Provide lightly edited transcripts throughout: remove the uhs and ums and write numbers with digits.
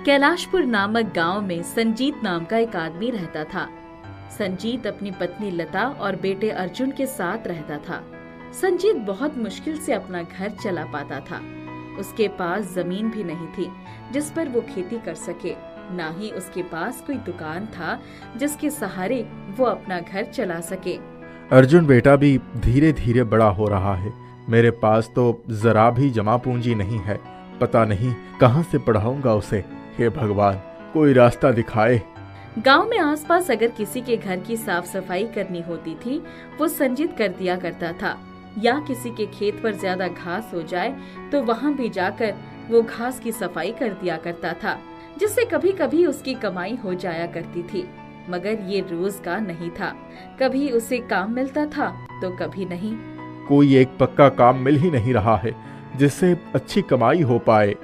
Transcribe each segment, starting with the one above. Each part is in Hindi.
कैलाशपुर नामक गांव में संजीत नाम का एक आदमी रहता था। संजीत अपनी पत्नी लता और बेटे अर्जुन के साथ रहता था। संजीत बहुत मुश्किल से अपना घर चला पाता था। उसके पास जमीन भी नहीं थी जिस पर वो खेती कर सके, ना ही उसके पास कोई दुकान था जिसके सहारे वो अपना घर चला सके। अर्जुन बेटा भी धीरे धीरे बड़ा हो रहा है। मेरे पास तो जरा भी जमा पूंजी नहीं है। पता नहीं कहां से पढ़ाऊंगा उसे। हे भगवान, कोई रास्ता दिखाए। गांव में आसपास अगर किसी के घर की साफ सफाई करनी होती थी वो संजीत कर दिया करता था, या किसी के खेत पर ज्यादा घास हो जाए तो वहां भी जाकर वो घास की सफाई कर दिया करता था, जिससे कभी कभी उसकी कमाई हो जाया करती थी। मगर ये रोज का नहीं था। कभी उसे काम मिलता था तो कभी नहीं। कोई एक पक्का काम मिल ही नहीं रहा है जिससे अच्छी कमाई हो पाए।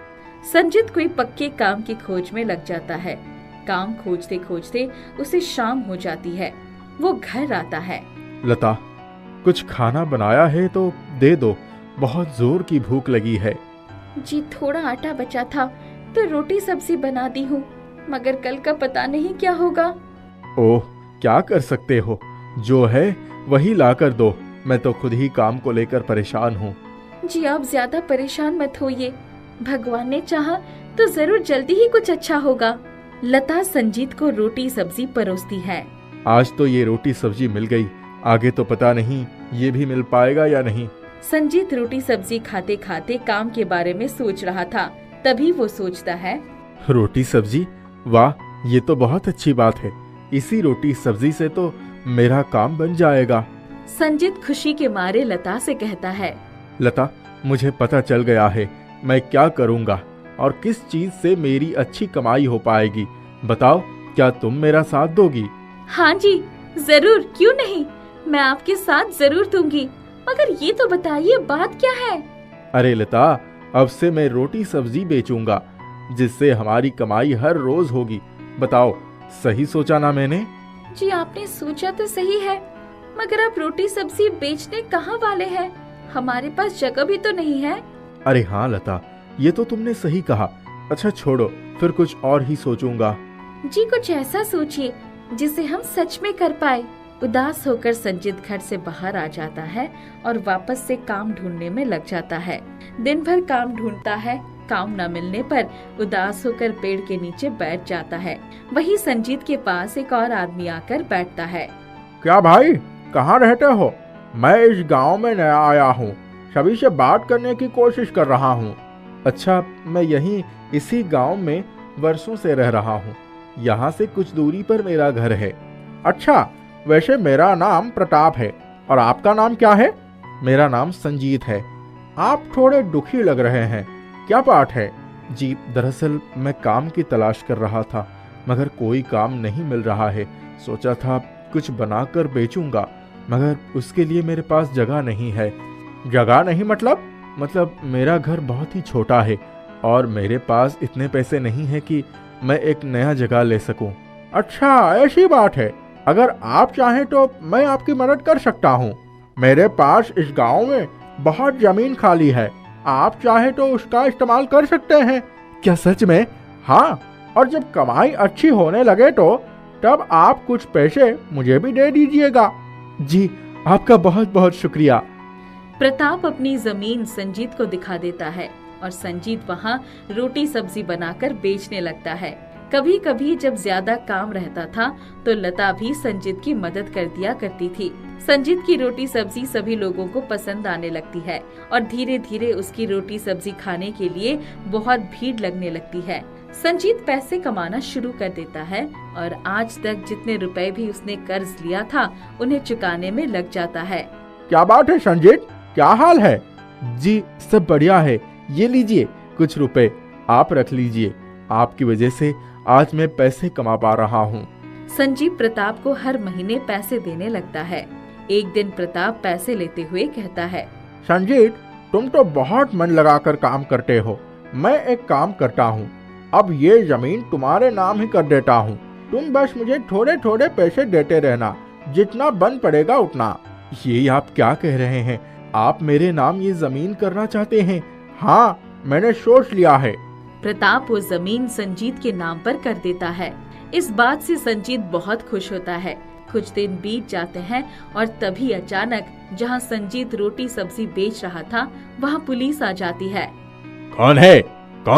संजीत कोई पक्के काम की खोज में लग जाता है। काम खोजते खोजते उसे शाम हो जाती है। वो घर आता है। लता, कुछ खाना बनाया है तो दे दो, बहुत जोर की भूख लगी है। जी थोड़ा आटा बचा था तो रोटी सब्जी बना दी हूँ, मगर कल का पता नहीं क्या होगा। ओह, क्या कर सकते हो, जो है वही ला कर दो। मैं तो खुद ही काम को लेकर परेशान हूँ। जी आप ज्यादा परेशान मत होइए, भगवान ने चाहा तो जरूर जल्दी ही कुछ अच्छा होगा। लता संजीत को रोटी सब्जी परोसती है। आज तो ये रोटी सब्जी मिल गई, आगे तो पता नहीं ये भी मिल पाएगा या नहीं। संजीत रोटी सब्जी खाते खाते काम के बारे में सोच रहा था। तभी वो सोचता है, रोटी सब्जी, वाह, ये तो बहुत अच्छी बात है। इसी रोटी सब्जी से तो मेरा काम बन जाएगा। संजीत खुशी के मारे लता से कहता है, लता, मुझे पता चल गया है मैं क्या करूँगा और किस चीज से मेरी अच्छी कमाई हो पाएगी। बताओ, क्या तुम मेरा साथ दोगी? हाँ जी जरूर, क्यों नहीं, मैं आपके साथ जरूर दूंगी। मगर ये तो बताइए बात क्या है? अरे लता, अब से मैं रोटी सब्जी बेचूंगा जिससे हमारी कमाई हर रोज होगी। बताओ, सही सोचा ना मैंने? जी आपने सोचा तो सही है, मगर आप रोटी सब्जी बेचने कहाँ वाले हैं? हमारे पास जगह भी तो नहीं है। अरे हाँ लता, ये तो तुमने सही कहा। अच्छा छोड़ो, फिर कुछ और ही सोचूंगा। जी कुछ ऐसा सोचिए जिसे हम सच में कर पाए। उदास होकर संजीत घर से बाहर आ जाता है और वापस से काम ढूंढने में लग जाता है। दिन भर काम ढूंढता है। काम न मिलने पर उदास होकर पेड़ के नीचे बैठ जाता है। वही संजीत के पास एक और आदमी आकर बैठता है। क्या भाई, कहाँ रहते हो? मैं इस गांव में नया आया हूँ, सभी से बात करने की कोशिश कर रहा हूँ। अच्छा, मैं यहीं इसी गांव में वर्षों से रह रहा हूँ। यहाँ से कुछ दूरी पर मेरा घर है। अच्छा, वैसे मेरा नाम प्रताप है और आपका नाम क्या है? मेरा नाम संजीत है। आप थोड़े दुखी लग रहे हैं, क्या बात है? जी दरअसल मैं काम की तलाश कर रहा था, मगर कोई काम नहीं मिल रहा है। सोचा था कुछ बनाकर बेचूंगा, मगर उसके लिए मेरे पास जगह नहीं है। जगह नहीं मतलब मेरा घर बहुत ही छोटा है और मेरे पास इतने पैसे नहीं है कि मैं एक नया जगह ले सकूं। अच्छा, ऐसी बात है। अगर आप चाहें तो मैं आपकी मदद कर सकता हूं। मेरे पास इस गांव में बहुत जमीन खाली है, आप चाहे तो उसका इस्तेमाल कर सकते हैं। क्या सच में? हाँ, और जब कमाई अच्छी होने लगे तो तब आप कुछ पैसे मुझे भी दे दीजिएगा। जी, आपका बहुत बहुत शुक्रिया। प्रताप अपनी जमीन संजीत को दिखा देता है और संजीत वहाँ रोटी सब्जी बनाकर बेचने लगता है। कभी कभी जब ज्यादा काम रहता था तो लता भी संजीत की मदद कर दिया करती थी। संजीत की रोटी सब्जी सभी लोगों को पसंद आने लगती है और धीरे धीरे उसकी रोटी सब्जी खाने के लिए बहुत भीड़ लगने लगती है। संजीत पैसे कमाना शुरू कर देता है और आज तक जितने रुपए भी उसने कर्ज लिया था उन्हें चुकाने में लग जाता है। क्या बात है संजीत, क्या हाल है? जी सब बढ़िया है, ये लीजिए कुछ रुपए, आप रख लीजिए। आपकी वजह से आज मैं पैसे कमा पा रहा हूँ। संजीव प्रताप को हर महीने पैसे देने लगता है। एक दिन प्रताप पैसे लेते हुए कहता है, संजीत, तुम तो बहुत मन लगाकर काम करते हो। मैं एक काम करता हूँ, अब ये जमीन तुम्हारे नाम ही कर देता हूँ। तुम बस मुझे थोड़े थोड़े पैसे देते रहना, जितना बन पड़ेगा उतना। ये आप क्या कह रहे हैं? आप मेरे नाम ये जमीन करना चाहते हैं? हाँ, मैंने सोच लिया है। प्रताप वो जमीन संजीत के नाम पर कर देता है। इस बात से संजीत बहुत खुश होता है। कुछ दिन बीत जाते हैं और तभी अचानक जहां संजीत रोटी सब्जी बेच रहा था वहां पुलिस आ जाती है। कौन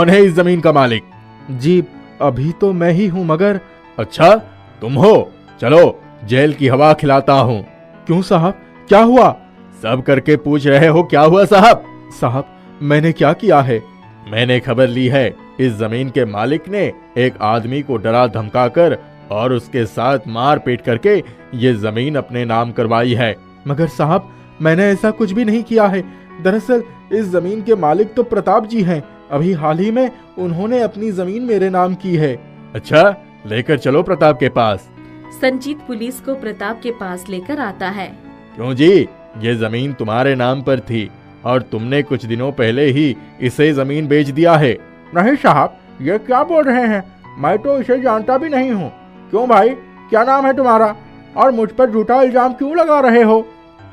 है इस जमीन का मालिक? जी अभी तो मैं ही हूँ मगर। अच्छा तुम हो, चलो जेल की हवा खिलाता हूँ। क्यों साहब, क्या हुआ? सब करके पूछ रहे हो क्या हुआ साहब? साहब मैंने क्या किया है? मैंने खबर ली है इस जमीन के मालिक ने एक आदमी को डरा धमकाकर और उसके साथ मार पीट करके ये जमीन अपने नाम करवाई है। मगर साहब मैंने ऐसा कुछ भी नहीं किया है। दरअसल इस जमीन के मालिक तो प्रताप जी हैं। अभी हाल ही में उन्होंने अपनी जमीन मेरे नाम की है। अच्छा लेकर चलो प्रताप के पास। संजीत पुलिस को प्रताप के पास लेकर आता है। क्यों जी, ये जमीन तुम्हारे नाम पर थी और तुमने कुछ दिनों पहले ही इसे जमीन बेच दिया है। नहीं साहब, ये क्या बोल रहे हैं? मैं तो इसे जानता भी नहीं हूँ। क्यों भाई, क्या नाम है तुम्हारा और मुझ पर झूठा इल्जाम क्यों लगा रहे हो?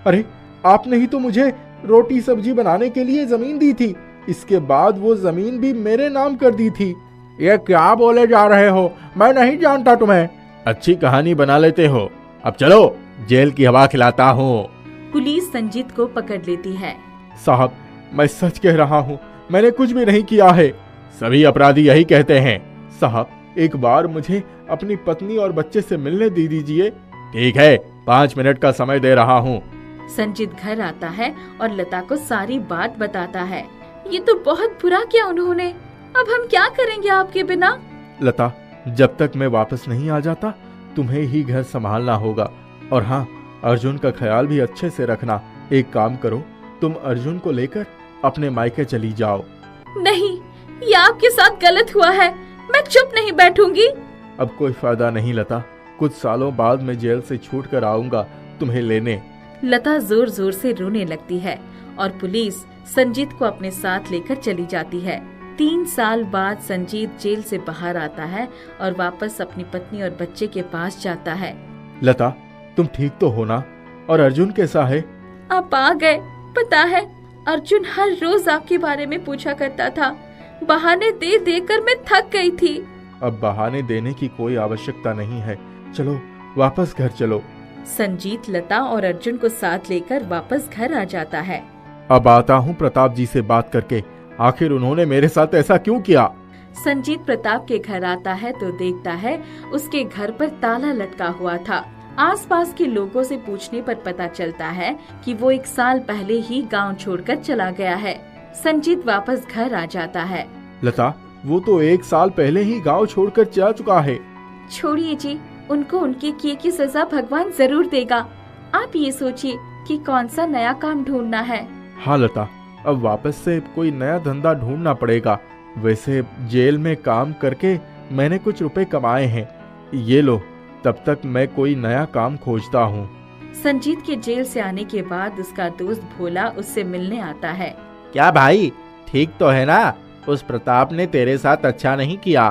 अरे आपने ही तो मुझे रोटी सब्जी बनाने के लिए जमीन दी थी, इसके बाद वो जमीन भी मेरे नाम कर दी थी। ये क्या बोले जा रहे हो? मैं नहीं जानता तुम्हें। अच्छी कहानी बना लेते हो, अब चलो जेल की हवा खिलाता हूँ। पुलिस संजीत को पकड़ लेती है। साहब मैं सच कह रहा हूँ, मैंने कुछ भी नहीं किया है। सभी अपराधी यही कहते हैं। साहब एक बार मुझे अपनी पत्नी और बच्चे से मिलने दे दीजिए। ठीक है, 5 मिनट का समय दे रहा हूँ। संजीत घर आता है और लता को सारी बात बताता है। ये तो बहुत बुरा किया उन्होंने, अब हम क्या करेंगे आपके बिना? लता जब तक मैं वापस नहीं आ जाता तुम्हें ही घर संभालना होगा। और हाँ, अर्जुन का ख्याल भी अच्छे से रखना। एक काम करो, तुम अर्जुन को लेकर अपने मायके चली जाओ। नहीं, ये आपके साथ गलत हुआ है, मैं चुप नहीं बैठूंगी। अब कोई फायदा नहीं लता, कुछ सालों बाद मैं जेल से छूट कर आऊंगा तुम्हें लेने। लता जोर जोर से रोने लगती है और पुलिस संजीत को अपने साथ लेकर चली जाती है। 3 साल बाद संजीत जेल से बाहर आता है और वापस अपनी पत्नी और बच्चे के पास जाता है। लता तुम ठीक तो हो ना? और अर्जुन कैसा है? आप आ गए। पता है अर्जुन हर रोज आपके बारे में पूछा करता था, बहाने दे देकर मैं थक गई थी। अब बहाने देने की कोई आवश्यकता नहीं है, चलो वापस घर चलो। संजीत लता और अर्जुन को साथ लेकर वापस घर आ जाता है। अब आता हूँ प्रताप जी से बात करके, आखिर उन्होंने मेरे साथ ऐसा क्यों किया? संजीत प्रताप के घर आता है तो देखता है उसके घर पर ताला लटका हुआ था। आसपास के लोगों से पूछने पर पता चलता है कि वो 1 साल पहले ही गांव छोड़कर चला गया है। संजीत वापस घर आ जाता है। लता वो तो 1 साल पहले ही गांव छोड़कर जा चुका है। छोड़िए जी, उनको उनके किए की सजा भगवान जरूर देगा। आप ये सोचिए कि कौन सा नया काम ढूंढना है। हाँ लता, अब वापस से कोई नया धंधा ढूंढना पड़ेगा। वैसे जेल में काम करके मैंने कुछ रुपए कमाए हैं, ये लो, तब तक मैं कोई नया काम खोजता हूँ। संजीत के जेल से आने के बाद उसका दोस्त भोला उससे मिलने आता है। क्या भाई, ठीक तो है ना? उस प्रताप ने तेरे साथ अच्छा नहीं किया।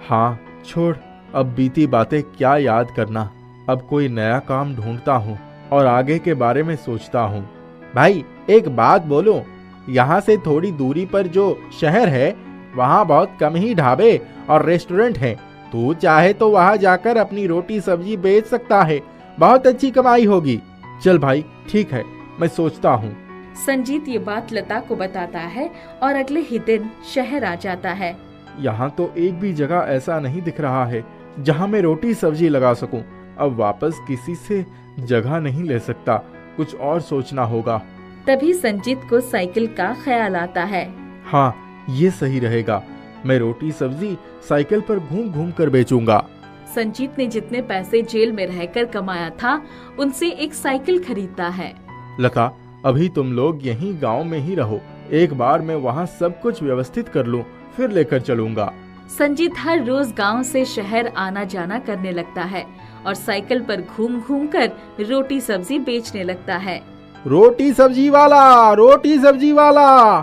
हाँ छोड़, अब बीती बातें क्या याद करना। अब कोई नया काम ढूंढता हूँ और आगे के बारे में सोचता हूँ। भाई एक बात बोलूं, यहाँ से थोड़ी दूरी पर जो शहर है वहाँ बहुत कम ही ढाबे और रेस्टोरेंट हैं। तू चाहे तो वहाँ जाकर अपनी रोटी सब्जी बेच सकता है, बहुत अच्छी कमाई होगी। चल भाई ठीक है, मैं सोचता हूँ। संजीत ये बात लता को बताता है और अगले ही दिन शहर आ जाता है। यहाँ तो एक भी जगह ऐसा नहीं दिख रहा है जहाँ मैं रोटी सब्जी लगा सकूं। अब वापस किसी से जगह नहीं ले सकता, कुछ और सोचना होगा। तभी संजीत को साइकिल का ख्याल आता है। हाँ ये सही रहेगा, मैं रोटी सब्जी साइकिल पर घूम घूम कर बेचूंगा। संजीत ने जितने पैसे जेल में रहकर कमाया था उनसे एक साइकिल खरीदता है। लता अभी तुम लोग यहीं गांव में ही रहो, एक बार मैं वहाँ सब कुछ व्यवस्थित कर लूँ फिर लेकर चलूंगा। संजीत हर रोज गांव से शहर आना जाना करने लगता है और साइकिल पर घूम घूम कर रोटी सब्जी बेचने लगता है। रोटी सब्जी वाला, रोटी सब्जी वाला।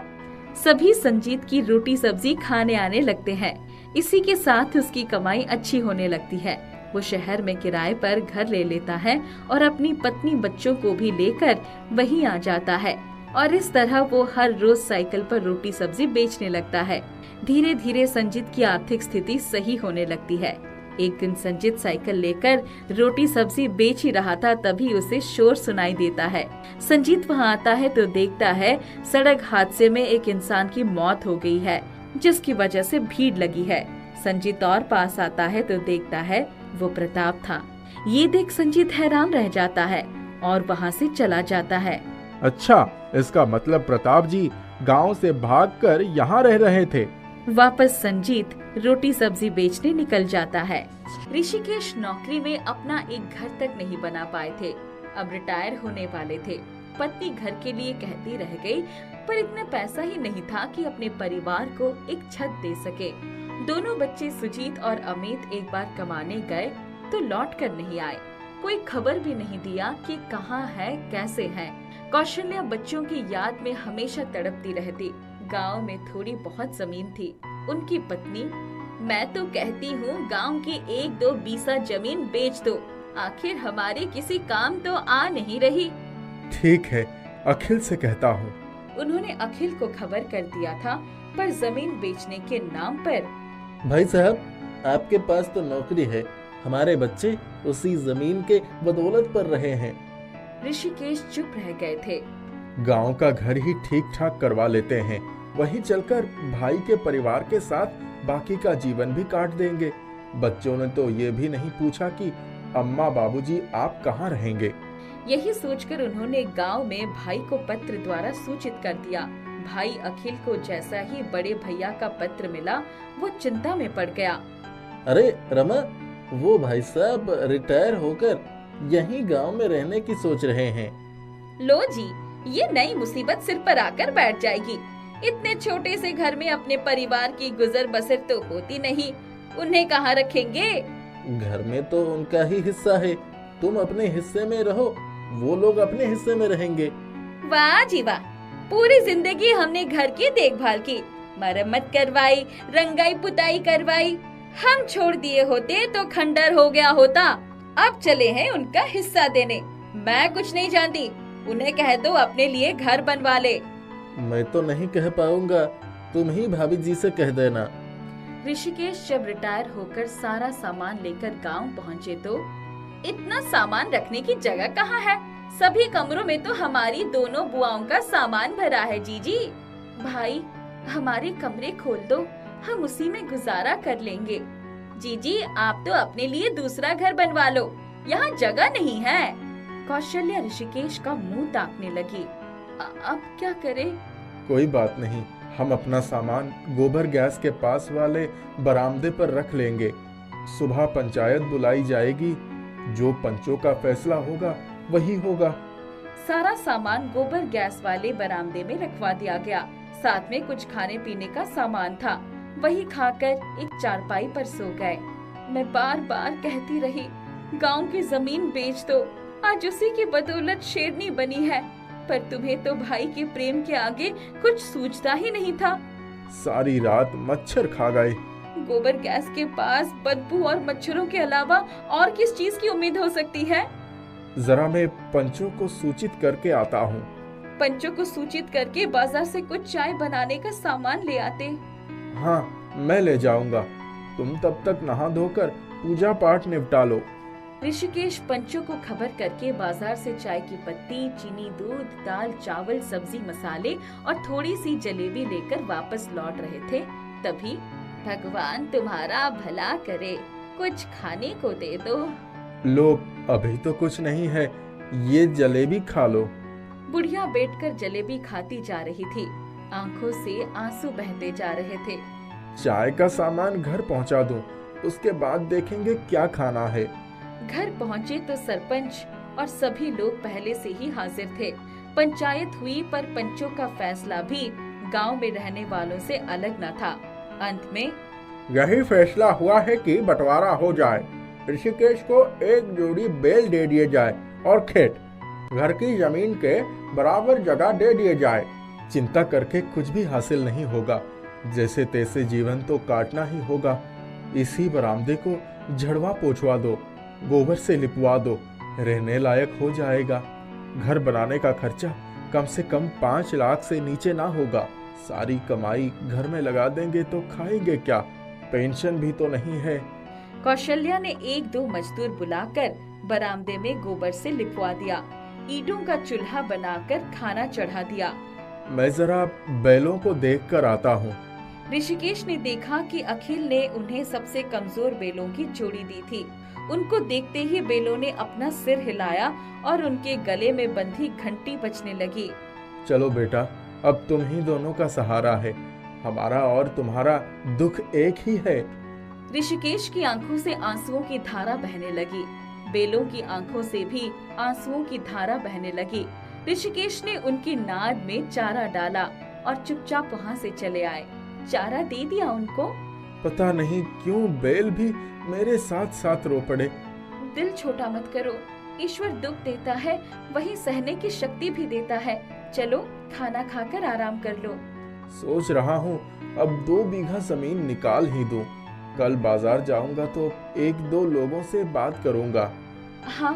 सभी संजीत की रोटी सब्जी खाने आने लगते हैं। इसी के साथ उसकी कमाई अच्छी होने लगती है। वो शहर में किराए पर घर ले लेता है और अपनी पत्नी बच्चों को भी लेकर वहीं आ जाता है और इस तरह वो हर रोज साइकिल पर रोटी सब्जी बेचने लगता है। धीरे धीरे संजीत की आर्थिक स्थिति सही होने लगती है। एक दिन संजीत साइकिल लेकर रोटी सब्जी बेच ही रहा था, तभी उसे शोर सुनाई देता है। संजीत वहां आता है तो देखता है सड़क हादसे में एक इंसान की मौत हो गई है, जिसकी वजह से भीड़ लगी है। संजीत और पास आता है तो देखता है वो प्रताप था। ये देख संजीत हैरान रह जाता है और वहाँ से चला जाता है। अच्छा, इसका मतलब प्रताप जी गांव से भागकर यहाँ रह रहे थे। वापस संजीत रोटी सब्जी बेचने निकल जाता है। ऋषिकेश नौकरी में अपना एक घर तक नहीं बना पाए थे, अब रिटायर होने वाले थे। पत्नी घर के लिए कहती रह गई, पर इतना पैसा ही नहीं था कि अपने परिवार को एक छत दे सके। दोनों बच्चे सुजीत और अमित एक बार कमाने गए तो लौट कर नहीं आए। कोई खबर भी नहीं दिया कि कहाँ है, कैसे है। कौशल्या बच्चों की याद में हमेशा तड़पती रहती। गांव में थोड़ी बहुत जमीन थी। उनकी पत्नी, मैं तो कहती हूँ गांव की 1-2 बीसा जमीन बेच दो, आखिर हमारे किसी काम तो आ नहीं रही। ठीक है, अखिल से कहता हूँ। उन्होंने अखिल को खबर कर दिया था, पर जमीन बेचने के नाम पर। भाई साहब, आपके पास तो नौकरी है, हमारे बच्चे उसी जमीन के बदौलत पर रहे हैं। ऋषिकेश चुप रह गए थे। गांव का घर ही ठीक ठाक करवा लेते हैं, वहीं चलकर भाई के परिवार के साथ बाकी का जीवन भी काट देंगे। बच्चों ने तो ये भी नहीं पूछा कि अम्मा बाबूजी आप कहाँ रहेंगे। यही सोचकर उन्होंने गांव में भाई को पत्र द्वारा सूचित कर दिया। भाई अखिल को जैसा ही बड़े भैया का पत्र मिला, वो चिंता में पड़ गया। अरे रमा, वो भाई साहब रिटायर होकर यहीं गांव में रहने की सोच रहे हैं। लो जी, ये नई मुसीबत सिर पर आकर बैठ जाएगी। इतने छोटे से घर में अपने परिवार की गुजर बसर तो होती नहीं, उन्हें कहाँ रखेंगे? घर में तो उनका ही हिस्सा है, तुम अपने हिस्से में रहो, वो लोग अपने हिस्से में रहेंगे। वाह जी वाह, पूरी जिंदगी हमने घर की देखभाल की, मरम्मत करवाई, रंगाई पुताई करवाई। हम छोड़ दिए होते तो खंडर हो गया होता। अब चले हैं उनका हिस्सा देने। मैं कुछ नहीं जानती, उन्हें कह दो अपने लिए घर बनवा ले। मैं तो नहीं कह पाऊंगा, तुम ही भाभी जी से कह देना। ऋषिकेश जब रिटायर होकर सारा सामान लेकर गांव पहुंचे तो इतना सामान रखने की जगह कहाँ है? सभी कमरों में तो हमारी दोनों बुआओं का सामान भरा है। जीजी, भाई हमारे कमरे खोल दो, हम उसी में गुजारा कर लेंगे। जीजी, आप तो अपने लिए दूसरा घर बनवा लो, यहाँ जगह नहीं है। कौशल्या ऋषिकेश का मुंह ताकने लगी। अब क्या करें? कोई बात नहीं, हम अपना सामान गोबर गैस के पास वाले बरामदे पर रख लेंगे। सुबह पंचायत बुलाई जाएगी, जो पंचों का फैसला होगा वही होगा। सारा सामान गोबर गैस वाले बरामदे में रखवा दिया गया। साथ में कुछ खाने पीने का सामान था, वही खाकर एक चारपाई पर सो गए। मैं बार बार कहती रही, गांव की जमीन बेच दो, आज उसी की बदौलत शेरनी बनी है, पर तुम्हें तो भाई के प्रेम के आगे कुछ सूझता ही नहीं था। सारी रात मच्छर खा गए। गोबर गैस के पास बदबू और मच्छरों के अलावा और किस चीज की उम्मीद हो सकती है? जरा मैं पंचों को सूचित करके आता हूँ। पंचों को सूचित करके बाजार से कुछ चाय बनाने का सामान ले आते। हाँ, मैं ले जाऊंगा। तुम तब तक नहा धोकर पूजा पाठ निपटा लो। ऋषिकेश पंचों को खबर करके बाजार से चाय की पत्ती, चीनी, दूध, दाल, चावल, सब्जी, मसाले और थोड़ी सी जलेबी लेकर वापस लौट रहे थे। तभी भगवान तुम्हारा भला करे, कुछ खाने को दे दो। लो, अभी तो कुछ नहीं है, ये जलेबी खा लो। बुढ़िया बैठकर जलेबी खाती जा रही थी, आंखों से आंसू बहते जा रहे थे। चाय का सामान घर पहुंचा दूं, उसके बाद देखेंगे क्या खाना है। घर पहुंचे तो सरपंच और सभी लोग पहले से ही हाजिर थे। पंचायत हुई, पर पंचों का फैसला भी गांव में रहने वालों से अलग न था। अंत में यही फैसला हुआ है कि बंटवारा हो जाए। ऋषिकेश को एक जोड़ी बैल दे दिए जाए और खेत, घर की जमीन के बराबर जगह दे दिए जाए। चिंता करके कुछ भी हासिल नहीं होगा, जैसे तैसे जीवन तो काटना ही होगा। इसी बरामदे को झड़वा पोछवा दो, गोबर से लिपवा दो, रहने लायक हो जाएगा। घर बनाने का खर्चा कम से कम 5 लाख से नीचे ना होगा। सारी कमाई घर में लगा देंगे तो खाएंगे क्या? पेंशन भी तो नहीं है। कौशल्या ने 1-2 मजदूर बुलाकर बरामदे में गोबर से लिपवा दिया, ईंटों का चूल्हा बनाकर खाना चढ़ा दिया। मैं जरा बैलों को देख कर आता हूँ। ऋषिकेश ने देखा कि अखिल ने उन्हें सबसे कमजोर बेलों की जोड़ी दी थी। उनको देखते ही बेलों ने अपना सिर हिलाया और उनके गले में बंधी घंटी बजने लगी। चलो बेटा, अब तुम ही दोनों का सहारा है। हमारा और तुम्हारा दुख एक ही है। ऋषिकेश की आंखों से आंसुओं की धारा बहने लगी। बेलों की आंखों से भी आंसुओं की धारा बहने लगी। ऋषिकेश ने उनकी नाद में चारा डाला और चुपचाप वहाँ से चले आए। चारा दे दिया उनको। पता नहीं क्यों बेल भी मेरे साथ साथ रो पड़े। दिल छोटा मत करो, ईश्वर दुख देता है, वही सहने की शक्ति भी देता है। चलो खाना खाकर आराम कर लो। सोच रहा हूँ अब 2 बीघा जमीन निकाल ही दूं। कल बाजार जाऊंगा तो 1-2 लोगों से बात करूंगा। हाँ,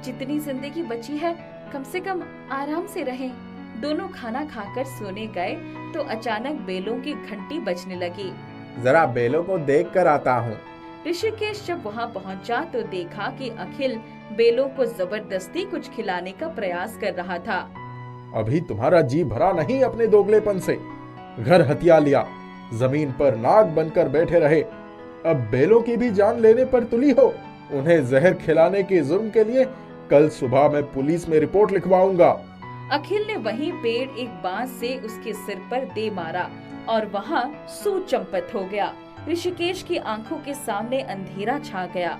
जितनी जिंदगी बची है कम से कम आराम से रहें। दोनों खाना खाकर सोने गए तो अचानक बेलों की घंटी बजने लगी। जरा बेलों को देख कर आता हूँ। ऋषिकेश जब वहाँ पहुँचा तो देखा कि अखिल बेलों को जबरदस्ती कुछ खिलाने का प्रयास कर रहा था। अभी तुम्हारा जी भरा नहीं अपने दोगलेपन से। घर हथिया लिया, जमीन पर नाग बनकर बैठे रहे। अब बेलों की भी जान लेने पर तुली हो। उन्हें जहर खिलाने के जुर्म के लिए कल सुबह मैं पुलिस में रिपोर्ट लिखवाऊंगा। अखिल ने वही पेड़ एक बांस से उसके सिर पर दे मारा और वहाँ सूचंपत हो गया। ऋषिकेश की आंखों के सामने अंधेरा छा गया।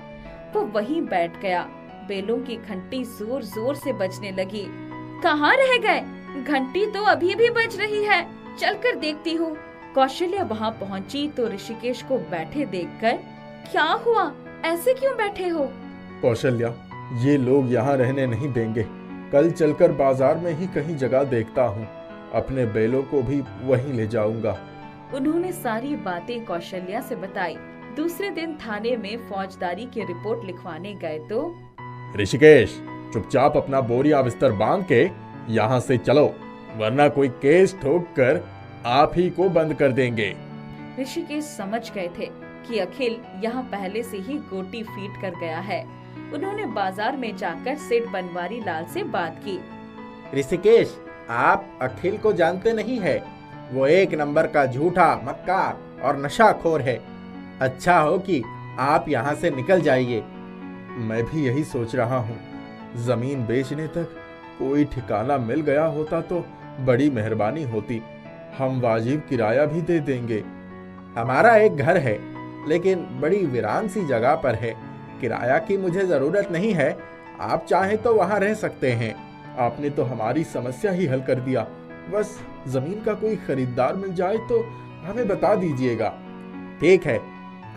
वो वहीं बैठ गया। बेलों की घंटी जोर जोर से बजने लगी। कहाँ रह गए? घंटी तो अभी भी बज रही है, चलकर देखती हूँ। कौशल्या वहाँ पहुँची तो ऋषिकेश को बैठे देखकर, क्या हुआ, ऐसे क्यों बैठे हो? कौशल्या, ये लोग यहाँ रहने नहीं देंगे। कल चलकर बाजार में ही कहीं जगह देखता हूँ। अपने बैलों को भी वहीं ले जाऊंगा। उन्होंने सारी बातें कौशल्या से बताई। दूसरे दिन थाने में फौजदारी की रिपोर्ट लिखवाने गए तो ऋषिकेश, चुपचाप अपना बोरिया बिस्तर बांध के यहाँ से चलो, वरना कोई केस ठोक कर आप ही को बंद कर देंगे। ऋषिकेश समझ गए थे कि अखिल यहाँ पहले से ही गोटी फीट कर गया है। उन्होंने बाजार में जाकर सेठ बनवारी लाल से बात की। ऋषिकेश, आप अखिल को जानते नहीं है। वो 1 नंबर का झूठा, मक्कार और नशाखोर है। अच्छा हो कि आप यहाँ से निकल जाइए। मैं भी यही सोच रहा हूँ। जमीन बेचने तक कोई ठिकाना मिल गया होता तो बड़ी मेहरबानी होती। हम वाजिब किराया भी दे देंगे। हमारा एक घर है, लेकिन बड़ी वीरान सी जगह पर है। किराया की मुझे जरूरत नहीं है। आप चाहें तो वहाँ रह सकते हैं। आपने तो हमारी समस्या ही हल कर दिया। बस जमीन का कोई खरीदार मिल जाए तो हमें बता दीजिएगा। ठीक है,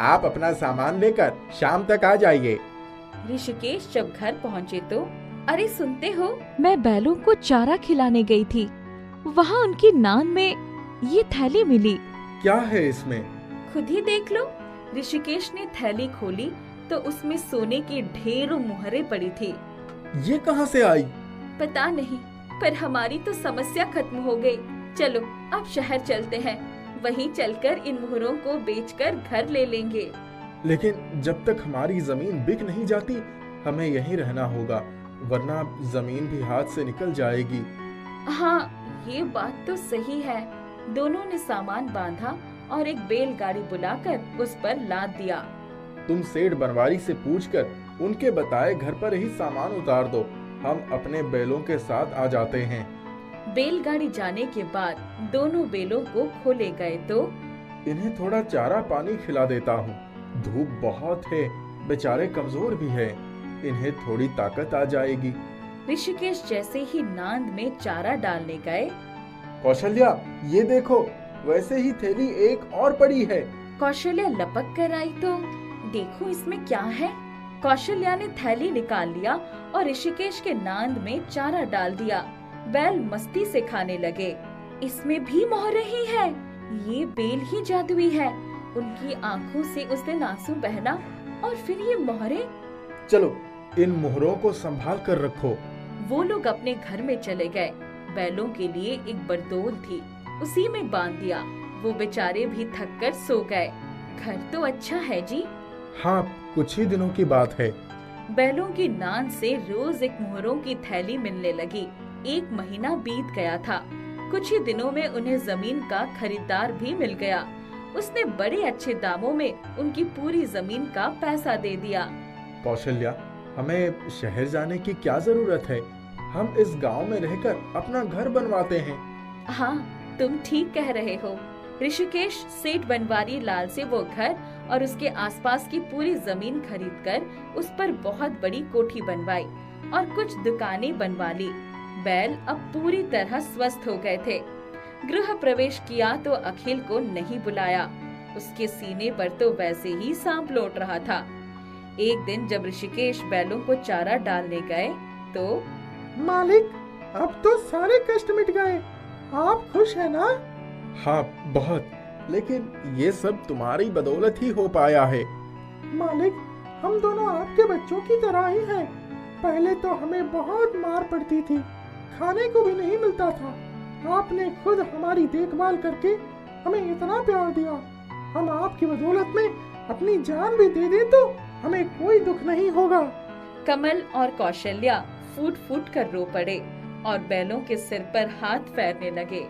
आप अपना सामान लेकर शाम तक आ जाइए। ऋषिकेश जब घर पहुँचे तो, अरे सुनते हो, मैं बैलों को चारा खिलाने गई थी। वहाँ उनकी नान में ये थैली मिली। क्या है इसमें? खुद ही देख लो। ऋषिकेश ने थैली खोली तो उसमें सोने की ढेरों मुहरें पड़ी थी। ये कहाँ से आई? पता नहीं, पर हमारी तो समस्या खत्म हो गई। चलो अब शहर चलते हैं, वहीं चलकर इन मुहरों को बेचकर घर ले लेंगे। लेकिन जब तक हमारी जमीन बिक नहीं जाती हमें यहीं रहना होगा, वरना जमीन भी हाथ से निकल जाएगी। हाँ, ये बात तो सही है। दोनों ने सामान बांधा और एक बैलगाड़ी बुलाकर उस पर लाद दिया। तुम सेठ बनवारी से पूछकर उनके बताए घर पर ही सामान उतार दो। हम अपने बैलों के साथ आ जाते हैं। बैलगाड़ी जाने के बाद दोनों बैलों को खोले गए तो इन्हें थोड़ा चारा पानी खिला देता हूँ। धूप बहुत है, बेचारे कमजोर भी है। इन्हें थोड़ी ताकत आ जाएगी। ऋषिकेश जैसे ही नांद में चारा डालने गए, कौशल्या, ये देखो, वैसे ही थैली एक और पड़ी है। कौशल्या लपक कर आई तो देखो इसमें क्या है। कौशल्या ने थैली निकाल लिया और ऋषिकेश के नांद में चारा डाल दिया। बैल मस्ती से खाने लगे। इसमें भी मोहरें ही है। ये बेल ही जादुई है। उनकी आंखों से उस दिन आंसू बहना और फिर ये मोहरें। चलो इन मोहरों को संभाल कर रखो। वो लोग अपने घर में चले गए। बैलों के लिए एक बरदोल थी। उसी में बांध दिया। वो बेचारे भी थक कर सो गए। घर तो अच्छा है जी। हाँ, कुछ ही दिनों की बात है। बैलों की नान से रोज एक मोहरों की थैली मिलने लगी। 1 महीना बीत गया था। कुछ ही दिनों में उन्हें जमीन का खरीदार भी मिल गया। उसने बड़े अच्छे दामों में उनकी पूरी जमीन का पैसा दे दिया। कौशल्या, हमें शहर जाने की क्या जरूरत है? हम इस गांव में रहकर अपना घर बनवाते हैं। हाँ, तुम ठीक कह रहे हो। ऋषिकेश सेठ बनवारी लाल से वो घर और उसके आसपास की पूरी जमीन खरीदकर उस पर बहुत बड़ी कोठी बनवाई और कुछ दुकानें बनवा ली। बैल अब पूरी तरह स्वस्थ हो गए थे। गृह प्रवेश किया तो अखिल को नहीं बुलाया। उसके सीने पर तो वैसे ही सांप लौट रहा था। एक दिन जब ऋषिकेश बैलों को चारा डालने गए तो मालिक, अब तो सारे कष्ट मिट गए। आप खुश हैं ना? हाँ, बहुत। लेकिन ये सब तुम्हारी बदौलत ही हो पाया है। मालिक, हम दोनों आपके बच्चों की तरह ही हैं। पहले तो हमें बहुत मार पड़ती थी, खाने को भी नहीं मिलता था। आपने खुद हमारी देखभाल करके हमें इतना प्यार दिया। हम आपकी बदौलत में अपनी जान भी दे दें तो हमें कोई दुख नहीं होगा। कमल और कौशल्या फूट फूट कर रो पड़े और बैलों के सिर पर हाथ फेरने लगे।